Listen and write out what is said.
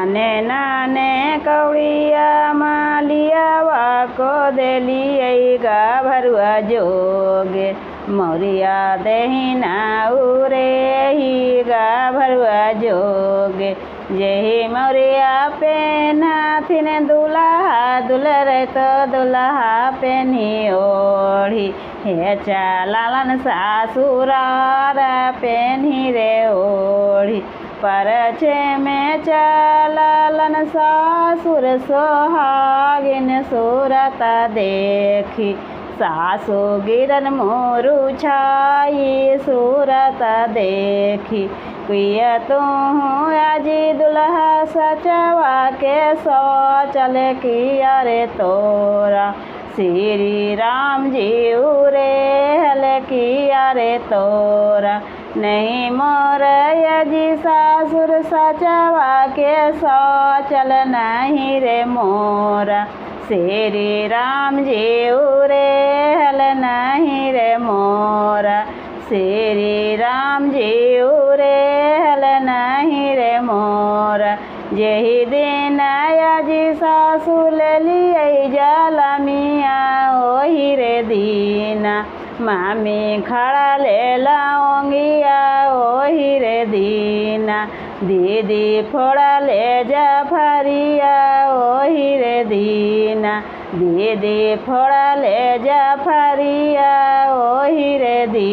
नाने नाने कौड़िया मालियावा को देलिए गा भरुआ जोगे मौरिया दहिना उरे ही गा भरुआ जोगे जेहि मौरिया पेनाथिन दुल्हा दुलरे तो दुल्हा पेनी ओढ़ी हे चालालन सासुरार पेनी रे ओढ़ी परछे में चालालन सासुर सोहागिन सूरत देखी सासु गिरन मोरू छाई सूरत देखी पिया तू आजी दुल्हा सचवा के सो चले किया रे तोरा श्री राम जी उरे हल किया रे तोरा नहीं मोर यजी सासुर सचवा के सो चल नहीं रे मोरा श्री राम जी उरे हल नहीं रे मोरा श्री राम जी उरे हल नहीं रे मोरा जेहि दिन आजी सासु ले लिये जाला मिया ओही रे दीना मामी खड़ा ले लाओंगिया ओही रे दीना दीदी फोड़ा ले जा फरिया ओही रे दीना दीदी फोड़ा ले जा फरिया ओही रे दी।